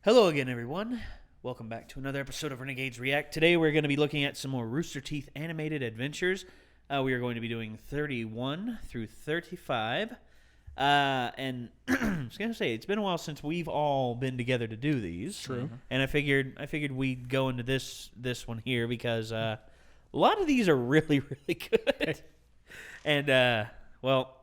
Hello again, everyone. Welcome back to another episode of Renegades React. Today we're going to be looking at some more Rooster Teeth animated adventures. We are going to be doing 31 through 35. And I was going to say, it's been a while since we've all been together to do these. True. And I figured we'd go into this one here because a lot of these are really, really good. And, well,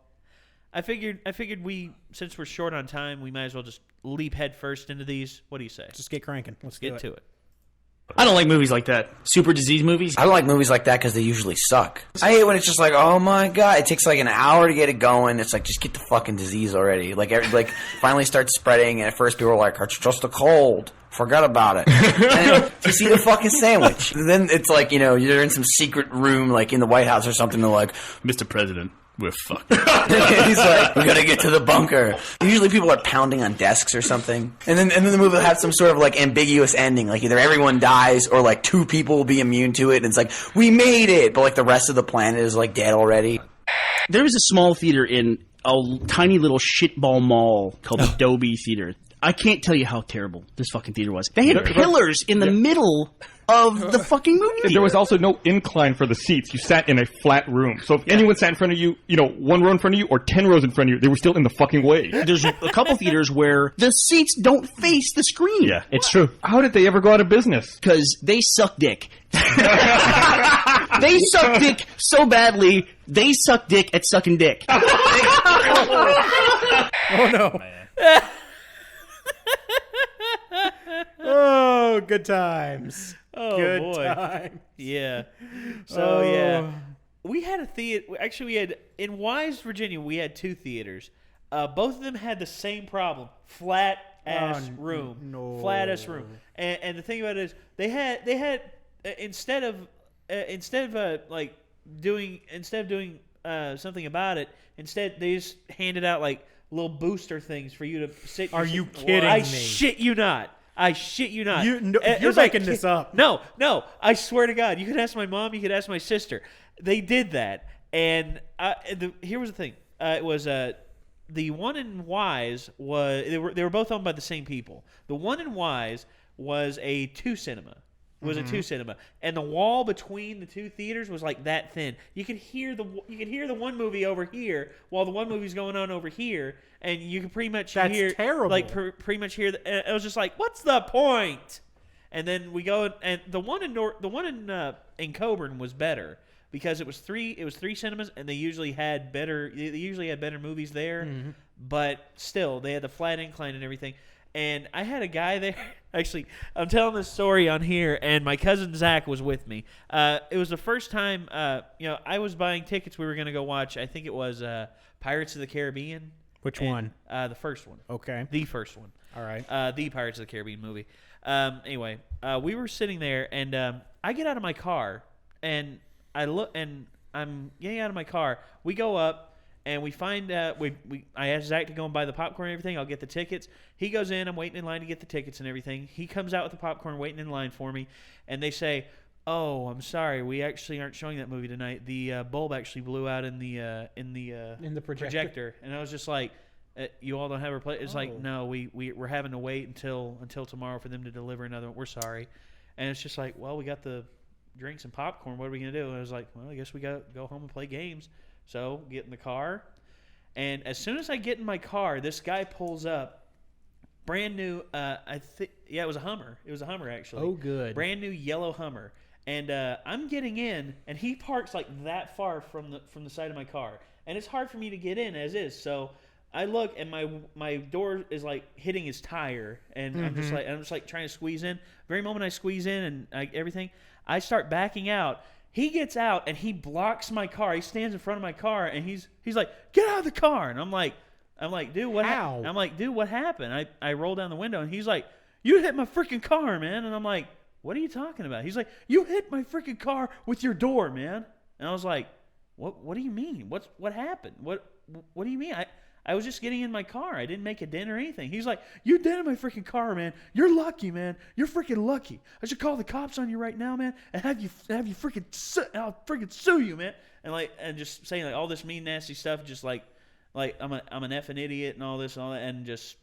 I figured we, since we're short on time, we might as well just leap head first into these. What do you say? Just get cranking. Let's get to it. I don't like movies like that. Super disease movies. I don't like movies like that because they usually suck. I hate when it's just like, oh my god, it takes like an hour to get it going. It's like, just get the fucking disease already. Like, finally starts spreading, and at first people are like, it's just a cold. Forgot about it. And just eat a fucking sandwich. And then it's like, you're in some secret room, like in the White House or something. They're like, Mr. President, we're fucked. he's like, we gotta get to the bunker. Usually people are pounding on desks or something. And then the movie will have some sort of like ambiguous ending. Like either everyone dies or like two people will be immune to it. And it's like, we made it. But like the rest of the planet is like dead already. There was a small theater in a tiny little shitball mall called the Dolby Theater. I can't tell you how terrible this fucking theater was. They had pillars in the middle of the fucking movie theater. There was also no incline for the seats. You sat in a flat room. So if anyone sat in front of you, one row in front of you or 10 rows in front of you, they were still in the fucking way. There's a couple theaters where the seats don't face the screen. Yeah, it's true. How did they ever go out of business? Because they suck dick. They suck dick so badly, they suck dick at sucking dick. Oh, no. Oh, good times. Oh, good boy. times. Yeah. So, yeah. We had a theater. Actually, we had, in Wise, Virginia, we had two theaters. Both of them had the same problem. Flat-ass room. No. Flat-ass room. And the thing about it is, they had instead of doing something about it, instead they just handed out like little booster things for you to sit. Are you kidding me? me? Shit you not. I shit you not. You're making this up. No. I swear to God. You could ask my mom. You could ask my sister. They did that. And here was the thing. It was the one in Wise was they were both owned by the same people. The one in Wise was a two cinema. And the wall between the two theaters was like that thin. You could hear the one movie over here while the one movie's going on over here, and you could pretty much hear terrible. Like pretty much hear. And it was just like, what's the point? And then we go, and the one in Coburn was better because it was three cinemas, and they usually had better movies there. Mm-hmm. But still, they had the flat incline and everything. And I had a guy there. Actually, I'm telling this story on here, and my cousin Zach was with me. It was the first time, I was buying tickets. We were going to go watch, I think it was Pirates of the Caribbean. Which one? The first one. Okay. The first one. All right. The Pirates of the Caribbean movie. Anyway, we were sitting there, and I get out of my car, and I look, and I'm getting out of my car. We go up. And we find I asked Zach to go and buy the popcorn and everything. I'll get the tickets. He goes in. I'm waiting in line to get the tickets and everything. He comes out with the popcorn, waiting in line for me. And they say, "Oh, I'm sorry. We actually aren't showing that movie tonight. The bulb actually blew out in the projector." And I was just like, "You all don't have a place?" It's like, "No, we're having to wait until tomorrow for them to deliver another one. We're sorry." And it's just like, "Well, we got the drinks and popcorn. What are we gonna do?" And I was like, "Well, I guess we got to go home and play games." So, get in the car, and as soon as I get in my car, this guy pulls up, brand new, it was a Hummer. It was a Hummer, actually. Oh, good. Brand new yellow Hummer. And I'm getting in, and he parks like that far from the side of my car. And it's hard for me to get in as is, so I look, and my door is like hitting his tire, and I'm just like trying to squeeze in. Very moment I squeeze in and everything, I start backing out. He gets out and he blocks my car. He stands in front of my car and he's like, "Get out of the car!" And I'm like, "Dude, what happened?" I'm like, "Dude, what happened?" I roll down the window and he's like, "You hit my freaking car, man!" And I'm like, "What are you talking about?" He's like, "You hit my freaking car with your door, man!" And I was like, "What do you mean? What happened? What do you mean?" I was just getting in my car. I didn't make a dent or anything. He's like, "You dented my freaking car, man. You're lucky, man. You're freaking lucky. I should call the cops on you right now, man, and have you freaking I'll freaking sue you, man." And just saying like all this mean, nasty stuff, just like I'm an effing idiot and all this and all that, and just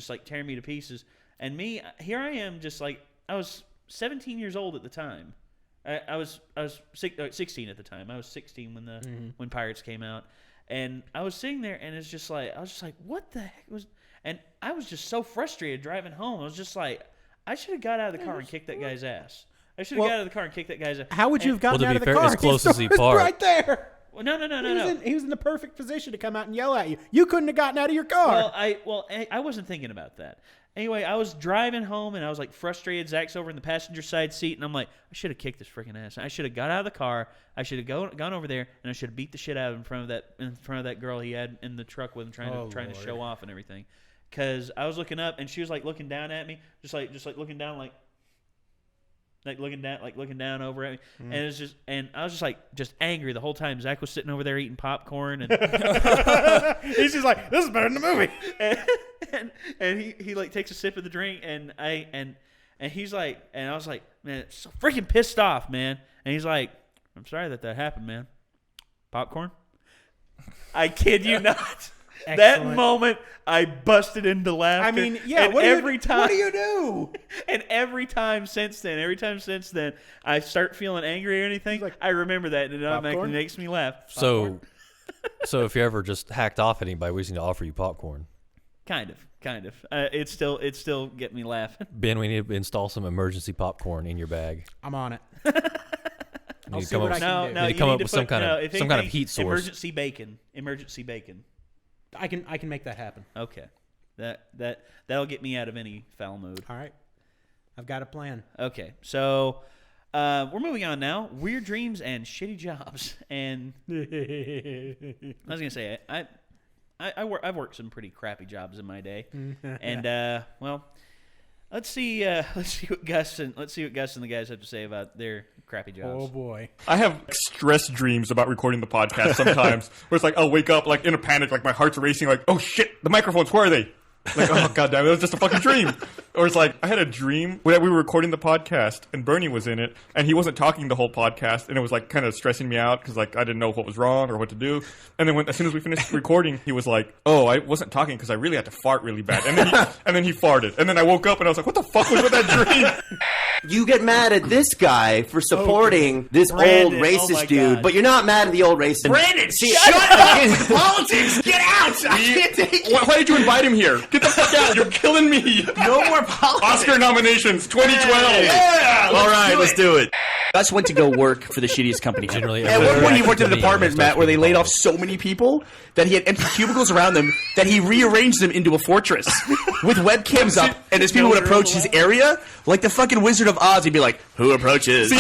like tearing me to pieces. And me, here I am, just like I was 17 years old at the time. I was 16 at the time. I was 16 when Pirates came out, and I was sitting there, and I was just like, what the heck was? And I was just so frustrated driving home. I was just like, I should have got out of the car and kicked that guy's ass. I should have got out of the car and kicked that guy's ass. How would you have gotten out of the fair, car? as close as he was parked. right there. Well, no. He was in the perfect position to come out and yell at you. You couldn't have gotten out of your car. I wasn't thinking about that. Anyway, I was driving home and I was like frustrated. Zach's over in the passenger side seat, and I'm like, I should have kicked this freaking ass. I should have got out of the car. I should have gone over there, and I should have beat the shit out of him in front of that girl he had in the truck with him, trying to show off and everything. Because I was looking up and she was like looking down at me, just like looking down, like looking down over at me, and it was just, and I was just angry the whole time. Zach was sitting over there eating popcorn, and He's just like, this is better than the movie. and he like takes a sip of the drink, and he's like, and I was like, man, so freaking pissed off, man. And he's like, I'm sorry that happened, man. Popcorn? I kid you not. That moment, I busted into laughter. I mean, yeah. And What every do you do? And every time since then, I start feeling angry or anything. I remember that, and it automatically makes me laugh. So if you ever just hacked off anybody, we just need to offer you popcorn. Kind of. It still get me laughing. Ben, we need to install some emergency popcorn in your bag. I'm on it. You need to see come what up I can do. you need to come up with some kind of heat source. Emergency bacon. I can make that happen. Okay, that'll get me out of any foul mood. All right, I've got a plan. Okay, so we're moving on now. Weird dreams and shitty jobs. And I was gonna say I've worked some pretty crappy jobs in my day, and well, let's see what Gus and the guys have to say about their crappy jobs. Oh boy. I have stress dreams about recording the podcast sometimes, where it's like I'll wake up like in a panic, like my heart's racing, like, oh shit, the microphones, where are they? Like, oh goddamn, it was just a fucking dream. Or it's like I had a dream where we were recording the podcast and Bernie was in it, and he wasn't talking the whole podcast, and it was like kind of stressing me out because like I didn't know what was wrong or what to do. And then as soon as we finished recording, he was like, "Oh, I wasn't talking because I really had to fart really bad." And then he farted, and then I woke up and I was like, "What the fuck was with that dream?" You get mad at this guy for supporting this Brandon, old racist my dude, God. but you're not mad at the old racist. Brandon, shut up! Politics, get out! I can't take it. Why did you invite him here? Get the fuck out! You're killing me. No more politics. Oscar nominations 2012. Yeah, All right, let's do it. Gus went to go work for the shittiest company ever. Generally, At one point, he worked in a to me, department, it Matt, starts where they being laid off politics. so many people that he had empty cubicles around them that he rearranged them into a fortress with webcams up, and as people would approach his area, like the fucking Wizard of Oz, he'd be like, "Who approaches?"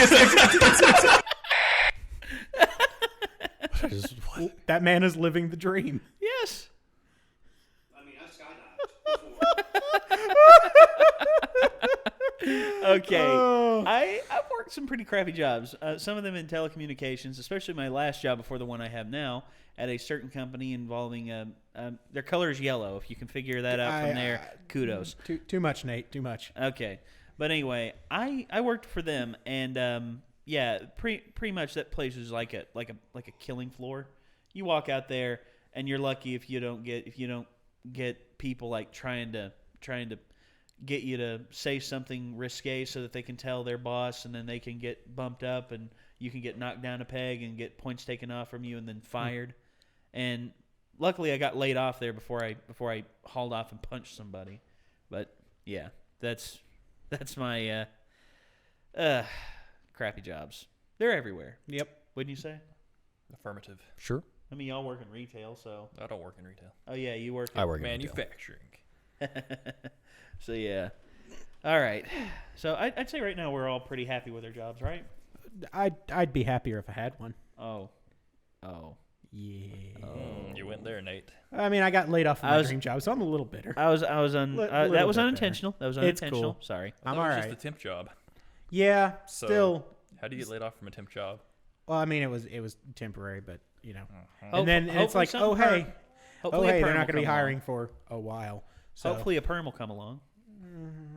That man is living the dream. Yes. Okay, I've worked some pretty crappy jobs. Some of them in telecommunications, especially my last job before the one I have now, at a certain company involving their color is yellow. If you can figure that out from there, kudos. Too much, Nate. Too much. Okay, but anyway, I worked for them, and yeah, pretty much that place is like a killing floor. You walk out there, and you're lucky if you don't get people like trying to get you to say something risque so that they can tell their boss, and then they can get bumped up, and you can get knocked down a peg and get points taken off from you and then fired. And luckily, I got laid off there before I hauled off and punched somebody. But yeah, that's my crappy jobs. They're everywhere. Yep. Wouldn't you say? Affirmative. Sure. I mean, y'all work in retail, so. I don't work in retail. Oh yeah, you work. I work in retail. Manufacturing. So yeah. All right. So I'd say right now we're all pretty happy with our jobs, right? I'd be happier if I had one. Oh. Yeah. You went there, Nate. I mean, I got laid off from my was- dream job, so I'm a little bitter. That was Little that was bit unintentional. That was It's unintentional. cool. Sorry. I'm That all was right. just a temp job. Yeah. So, Still. how do you get laid off from a temp job? Well, I mean, it was temporary, but you know. Hope- And then it's hopefully like, something oh hey, perm- hopefully a they're perm not will going to be come hiring for a while. So Hopefully a perm will come along.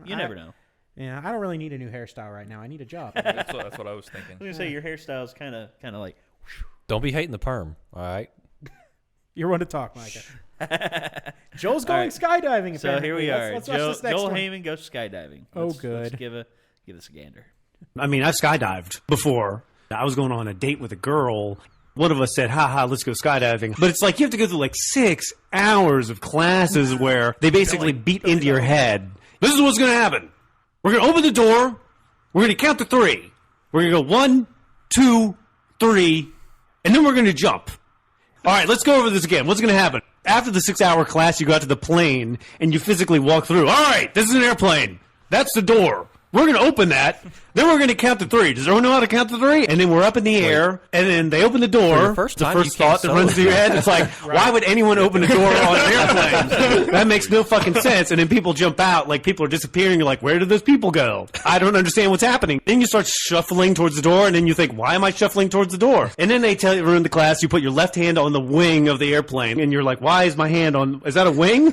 You never know. yeah, I don't really need a new hairstyle right now. I need a job. That's what I was I was thinking. gonna say your hairstyle's kind of like. Don't be hating the perm, all right? You're one to talk, Micah. Joel's going skydiving. So Apparently. here we are. Let's watch this next Joel one. Heyman goes skydiving. Oh, Let's good. give this a gander. I mean, I've skydived before. I was going on a date with a girl. One of us said, let's go skydiving. But it's like you have to go through like 6 hours of classes where they basically beat into your head. This is what's going to happen. We're going to open the door. We're going to count to 3. We're going to go 1, 2, 3, and then we're going to jump. All right, let's go over this again. What's going to happen? After the 6-hour class, you go out to the plane, and you physically walk through. All right, this is an airplane. That's the door. We're going to open that. Then we're going to count to 3. Does everyone know how to count to 3? And then we're up in the air, and then they open the door. your first the time, first you can't thought that runs through your head, it's like, why would anyone open a door on an airplane? That makes no fucking sense. And then people jump out, like people are disappearing. You're like, where did those people go? I don't understand what's happening. Then you start shuffling towards the door, and then you think, why am I shuffling towards the door? And then they tell you, ruin the class, you put your left hand on the wing of the airplane, and you're like, why is my hand on, is that a wing?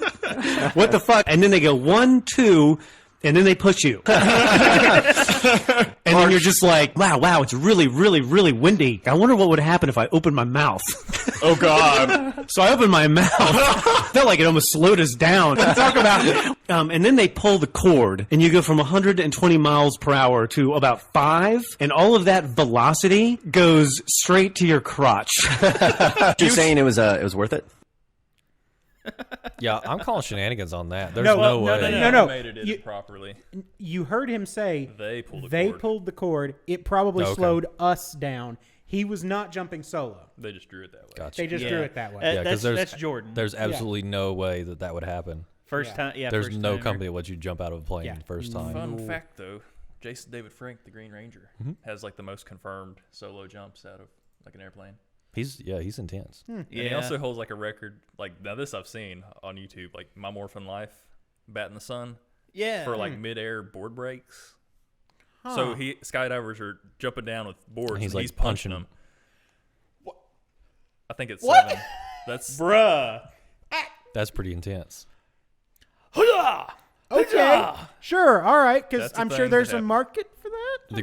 What the fuck? And then they go 1, 2, and then they push you. And then you're just like, wow, it's really, really, really windy. I wonder what would happen if I opened my mouth. Oh, God. So I opened my mouth. Felt like it almost slowed us down. Talk about it. And then they pull the cord, and you go from 120 miles per hour to about 5, and all of that velocity goes straight to your crotch. You're saying it was worth it? Yeah, I'm calling shenanigans on that. There's No, no, no, way. no. Automated it You- properly. You heard him say They pulled the they cord. pulled the cord. It probably Okay. slowed us down. He was not jumping solo. They just drew it that way. Gotcha. They just drew it that way. Yeah, 'cause That's Jordan. There's absolutely no way that would happen. First time. Yeah. There's first no timer. company that lets you jump out of a plane Yeah. first time. Fun fact, though, Jason David Frank, the Green Ranger, has like the most confirmed solo jumps out of like an airplane. He's intense. And he Yeah. also holds like a record. Like now, this I've seen on YouTube, like My Morphin Life, Bat in the Sun, Yeah. for like mid-air board breaks. So skydivers are jumping down with boards, and he's, he's like, punching punching them. I think it's 7. That's Bruh. That's pretty intense. Okay, sure, all right, because That's a I'm sure thing there's that a happens. market for that. The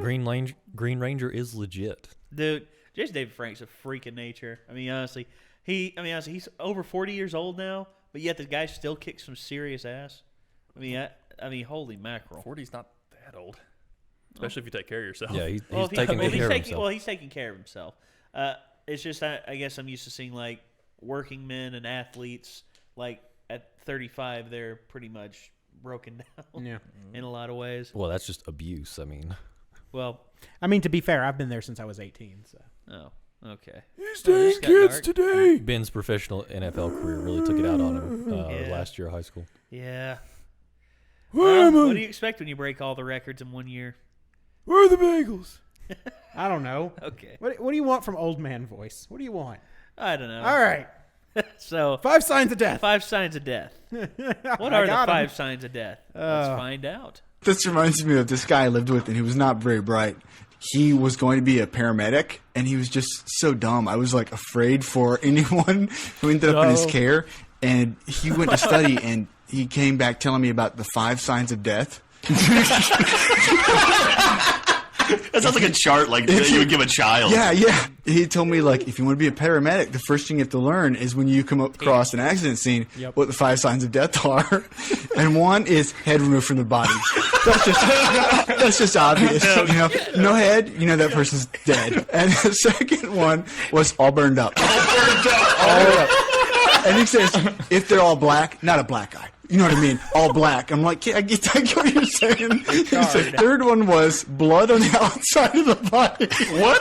Green Ranger is legit. Dude, Jason David Frank's a freak of nature. I mean, honestly, he's over 40 years old now, but yet the guy still kicks some serious ass. I mean, holy mackerel. 40's not that old, especially if you take care of yourself. Yeah, he's Well, if he- taking well, good he's care of taking, himself. well, he's taking care of himself. It's just I guess I'm used to seeing like working men and athletes like at 35 they're pretty much broken down Yeah. in a lot of ways. Well, that's just abuse. I mean, Well, I mean, to be fair, I've been there since I was 18. So oh, okay. he's dating kids today. Ben's professional NFL career really took it out on him Yeah. last year of high school. Yeah. Where am I? What do you expect when you break all the records in one year? Where are the bagels? I don't know. Okay. What do you want from old man voice? What do you want? I don't know. All right. So 5 signs of death. 5 signs of death. What I are the got 'em. 5 signs of death? Let's find out. This reminds me of this guy I lived with, and he was not very bright. He was going to be a paramedic, and he was just so dumb. I was like afraid for anyone who ended up in his care. And he went to study, and he came back telling me about the 5 signs of death. That sounds like a chart like you would give a child. Yeah. He told me, like, if you want to be a paramedic, the first thing you have to learn is when you come across an accident scene, what the 5 signs of death are. And one is head removed from the body. That's just obvious. You know, no head, you know that person's dead. And the second one was all burned up. All up. And he says, if they're all black, not a black guy. You know what I mean? All black. I'm like, I get what you're saying. The third one was blood on the outside of the body. What?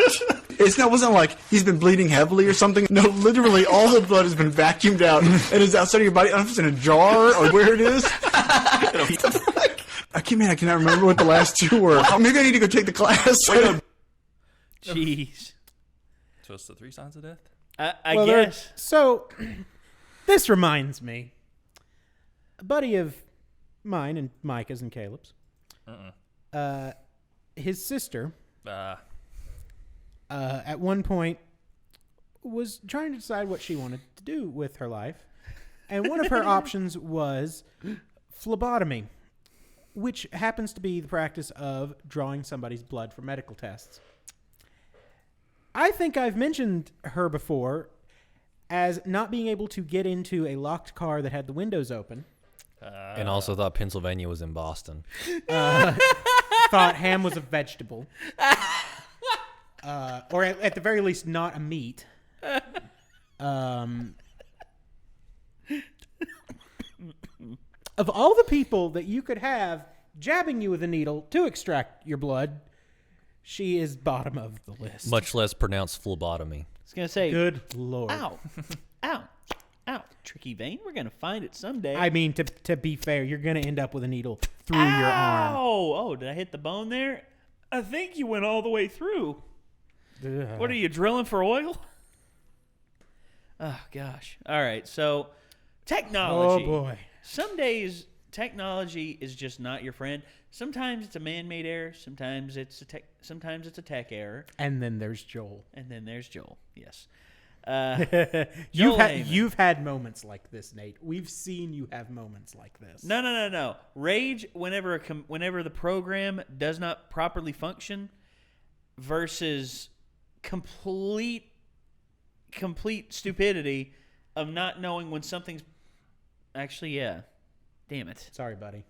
It wasn't like he's been bleeding heavily or something. No, literally all the blood has been vacuumed out and is outside of your body. I don't know if it's in a jar or where it is. I cannot remember what the last 2 were. Maybe I need to go take the class. Jeez. So it's the 3 signs of death? I Well, guess. So this reminds me. A buddy of mine and Micah's and Caleb's. His sister. At one point was trying to decide what she wanted to do with her life. And one of her options was phlebotomy, which happens to be the practice of drawing somebody's blood for medical tests. I think I've mentioned her before. as not being able to get into a locked car that had the windows open. And also thought Pennsylvania was in Boston. Thought ham was a vegetable. Or at the very least, not a meat. Of all the people that you could have jabbing you with a needle to extract your blood, she is bottom of the list. Much less pronounced phlebotomy. I was going to say, Good Lord. ow, ow, ow, tricky vein. We're going to find it someday. I mean, to be fair, you're going to end up with a needle through your arm. Oh, did I hit the bone there? I think you went all the way through. Ugh. What are you, drilling for oil? Oh, gosh. All right, so technology. Oh, boy. Some days technology is just not your friend. Sometimes it's a man-made error. Sometimes it's a tech error. And then there's Joel. Yes. You've had moments like this, Nate. We've seen you have moments like this. No. Rage whenever the program does not properly function versus complete stupidity of not knowing when something's actually, yeah. Damn it. Sorry, buddy.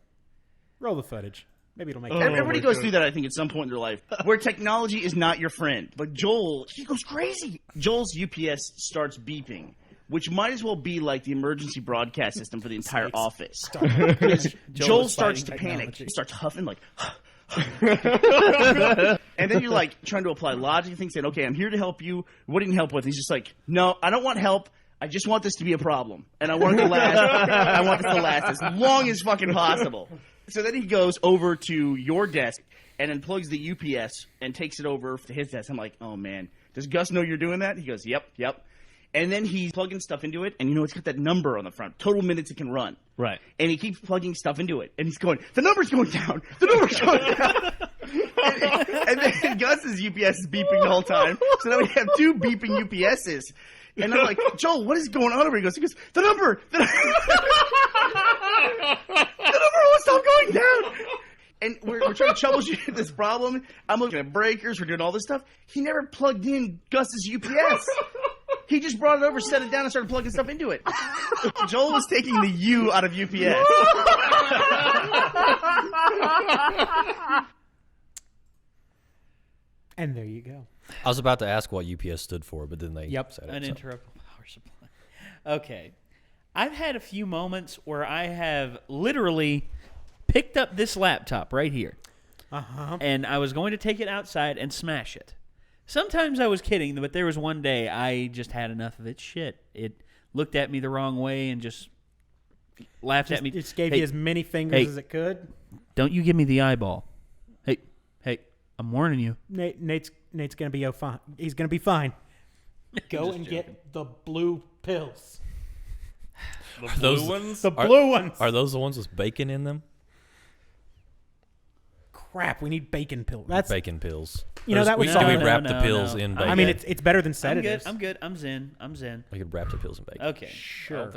Roll the footage. Maybe it'll make Everybody goes through that, I think, at some point in their life, where technology is not your friend. But Joel, he goes crazy. Joel's UPS starts beeping, which might as well be like the emergency broadcast system for the entire office. Joel starts to panic. He starts huffing like, and then you're like trying to apply logic and things, saying, okay, I'm here to help you. What do you need help with? He's just like, no, I don't want help. I just want this to be a problem. And I want it to last. I want this to last as long as fucking possible. So then he goes over to your desk and then plugs the UPS and takes it over to his desk. I'm like, oh, man. Does Gus know you're doing that? He goes, yep. And then he's plugging stuff into it. And, it's got that number on the front. Total minutes it can run. Right. And he keeps plugging stuff into it. And he's going, the number's going down. The number's going down. and then Gus's UPS is beeping the whole time. So now we have two beeping UPSs. And I'm like, Joel, what is going on over here? He goes, the number won't stop going down. And we're trying to troubleshoot this problem. I'm looking at breakers. We're doing all this stuff. He never plugged in Gus's UPS. He just brought it over, set it down, and started plugging stuff into it. Joel was taking the U out of UPS. And there you go. I was about to ask what UPS stood for, but then they said it. Uninterruptible power supply. Okay. I've had a few moments where I have literally picked up this laptop right here. And I was going to take it outside and smash it. Sometimes I was kidding, but there was one day I just had enough of its shit. It looked at me the wrong way and just laughed at me. Just gave you as many fingers as it could. Don't you give me the eyeball. Hey, I'm warning you. Nate's gonna be fine. He's gonna be fine. Go and get the blue pills. The blue ones? The blue ones. Are those the ones with bacon in them? Crap, we need bacon pills. That's bacon pills. That would Do solve we it. wrap the pills in bacon? I mean, it's better than sedatives. I'm good. I'm zen. We could wrap the pills in bacon. Okay. Sure.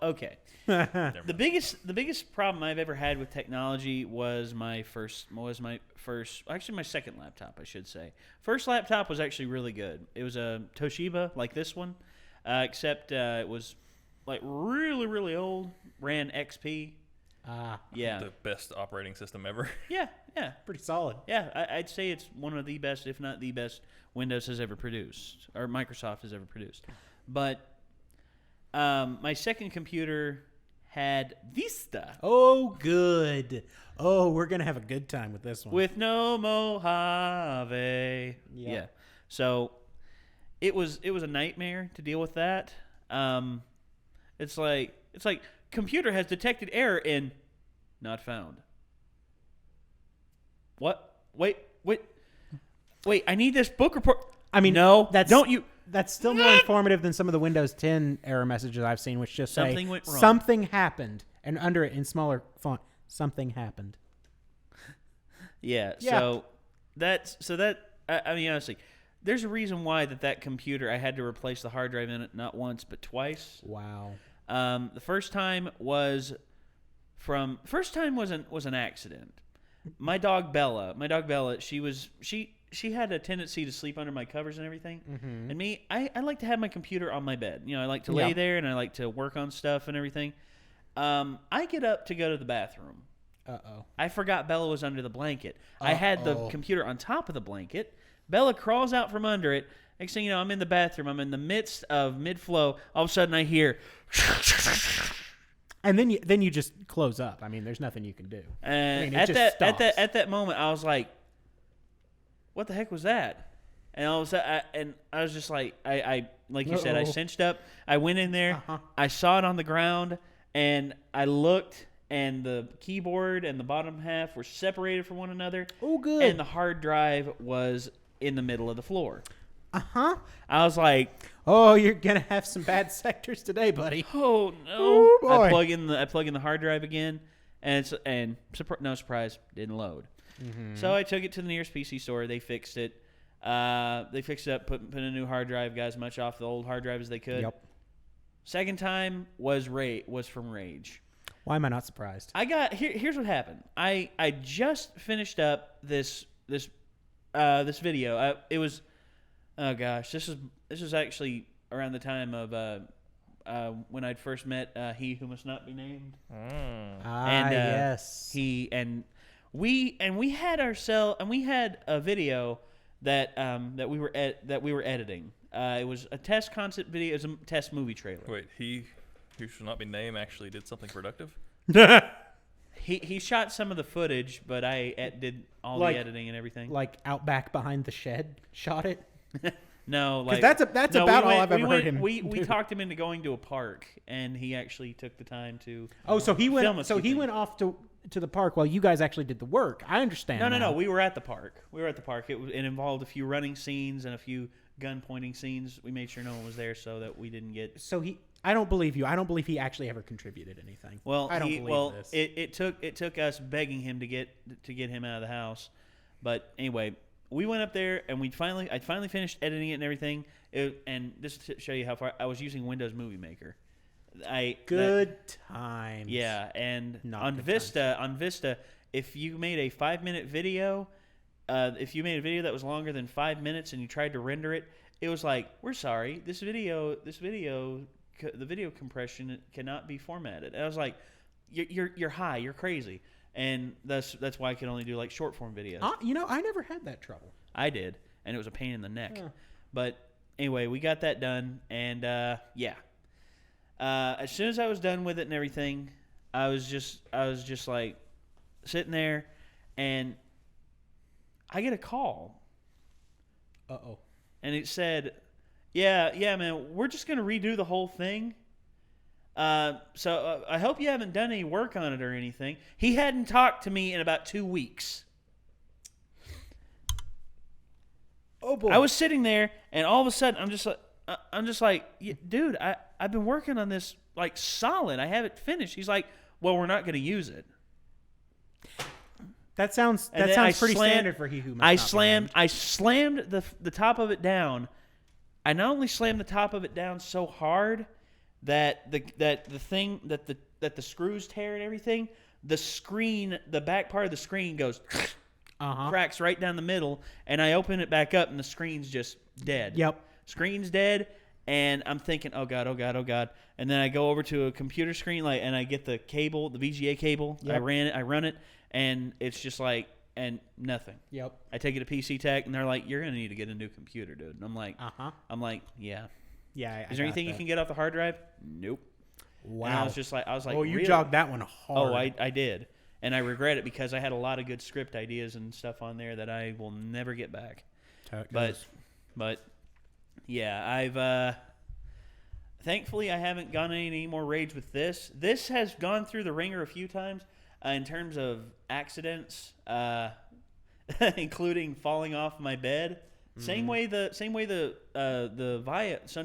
Okay. The biggest problem I've ever had with technology was my second laptop, I should say. First laptop was actually really good. It was a Toshiba like this one, except it was like really, really old. Ran XP. Yeah. The best operating system ever. Yeah. Pretty solid. Yeah, I'd say it's one of the best, if not the best, Windows has ever produced, or Microsoft has ever produced. But my second computer had Vista. Oh, good. Oh, we're going to have a good time with this one. With no Mojave. Yeah. So it was a nightmare to deal with that. It's like computer has detected error in not found. What? Wait. I need this book report. I mean, no. That's still more informative than some of the Windows 10 error messages I've seen, which just Something say went wrong. something happened, and under it in smaller font, something happened. Yeah. I mean, honestly, there's a reason why that computer I had to replace the hard drive in it not once but twice. Wow. The first time was an accident. My dog Bella, she had a tendency to sleep under my covers and everything. Mm-hmm. And me, I like to have my computer on my bed. You know, I like to lay there and I like to work on stuff and everything. I get up to go to the bathroom. Uh-oh. I forgot Bella was under the blanket. I had the computer on top of the blanket. Bella crawls out from under it. Next thing you know, I'm in the bathroom. I'm in the midst of mid-flow. All of a sudden, I hear... And then you just close up. I mean, there's nothing you can do. And at that moment, I was like, "What the heck was that?" And all of a sudden, I was just like, I like you said, I cinched up. I went in there. I saw it on the ground, and I looked, and the keyboard and the bottom half were separated from one another. Oh, good. And the hard drive was in the middle of the floor. Uh-huh. I was like, "Oh, you're gonna have some bad sectors today, buddy." Oh no! Oh, boy. I plug in the hard drive again, and no surprise, didn't load. Mm-hmm. So I took it to the nearest PC store. They fixed it. They fixed it up, put in a new hard drive, got as much off the old hard drive as they could. Yep. Second time was from Rage. Why am I not surprised? Here's what happened. I just finished up this video. It was. Oh gosh, this was actually around the time of when I'd first met He Who Must Not Be Named. Yes. We had a video that we were editing. It was a test concept video. It was a test movie trailer. Wait, He Who Shall Not Be Named actually did something productive? He shot some of the footage, but I did all the editing and everything. Like out back behind the shed, shot it. No, like that's about all I've ever heard him. We talked him into going to a park, and he actually took the time to. Oh, so he went. Film So he went off to the park while you guys actually did the work. I understand. No. We were at the park. It involved a few running scenes and a few gun pointing scenes. We made sure no one was there so that we didn't get. So I don't believe you. I don't believe he actually ever contributed anything. Well, I don't believe this. It took us begging him to get him out of the house, but anyway. We went up there and I finally finished editing it and everything. And this to show you how far I was using Windows Movie Maker. Good times. Yeah, and on Vista, if you made a 5-minute video, if you made a video that was longer than 5 minutes and you tried to render it, it was like, "We're sorry, the video compression cannot be formatted." And I was like, "You're high, you're crazy." And that's why I could only do like short form videos. I never had that trouble. I did, and it was a pain in the neck. Yeah. But anyway, we got that done, and as soon as I was done with it and everything, I was just like sitting there, and I get a call. Uh-oh. And it said, "Yeah, man, we're just gonna redo the whole thing. So I hope you haven't done any work on it or anything." He hadn't talked to me in about 2 weeks. Oh boy! I was sitting there, and all of a sudden, I'm just like, "Dude, I've been working on this like solid. I have it finished." He's like, "Well, we're not going to use it." That sounds pretty standard for He Who Must Not Be Named. I slammed the top of it down. I not only slammed the top of it down so hard that the screws tear and everything, the back part of the screen goes cracks right down the middle, and I open it back up and the screen's just dead. Yep. Screen's dead, and I'm thinking, oh god. And then I go over to a computer screen and I get the cable, the VGA cable. Yep. I run it, and it's just like and nothing. Yep. I take it to PC Tech, and they're like, "You're gonna need to get a new computer, dude." And I'm like, yeah. Yeah. Is there anything you can get off the hard drive? Nope. Wow. And I was like, oh, you really? jogged that one hard. Oh, I did, and I regret it because I had a lot of good script ideas and stuff on there that I will never get back. But yeah, I've thankfully I haven't gone any more raids with this. This has gone through the ringer a few times in terms of accidents, including falling off my bed. Same way the Sony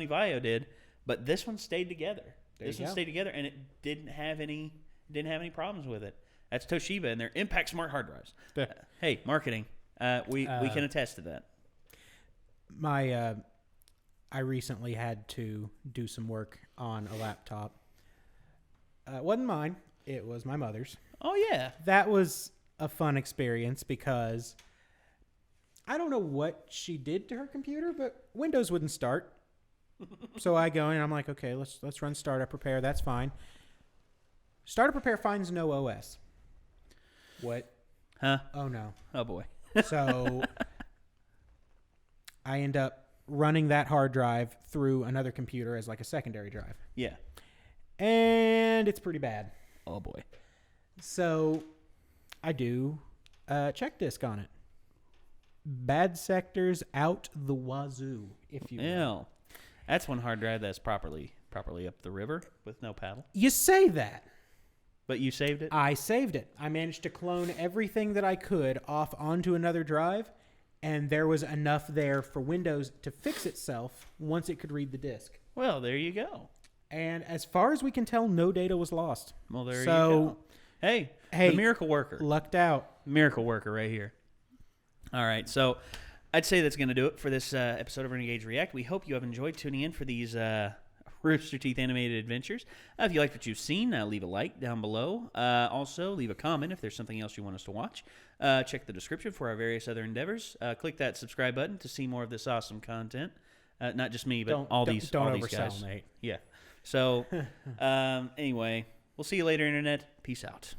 Vaio did, but this one stayed together. Stayed together, and it didn't have any problems with it. That's Toshiba and their Impact Smart hard drives. Hey, marketing. We can attest to that. I recently had to do some work on a laptop. It wasn't mine. It was my mother's. Oh yeah. That was a fun experience because I don't know what she did to her computer, but Windows wouldn't start. So I go in and I'm like, okay, let's run startup repair. That's fine. Startup repair finds no OS. What? Huh? Oh no. Oh boy. So I end up running that hard drive through another computer as like a secondary drive. Yeah. And it's pretty bad. Oh boy. So I do check disk on it. Bad sectors out the wazoo, if you will. Ew. That's one hard drive that's properly up the river with no paddle. You say that. But you saved it? I saved it. I managed to clone everything that I could off onto another drive, and there was enough there for Windows to fix itself once it could read the disk. Well, there you go. And as far as we can tell, no data was lost. Well, there you go. Hey, the miracle worker. Lucked out. Miracle worker right here. All right, so I'd say that's going to do it for this episode of Renegades React. We hope you have enjoyed tuning in for these Rooster Teeth animated adventures. If you like what you've seen, leave a like down below. Also, leave a comment if there's something else you want us to watch. Check the description for our various other endeavors. Click that subscribe button to see more of this awesome content. Not just me, but all these guys. Nate. Yeah. So, anyway, we'll see you later, Internet. Peace out.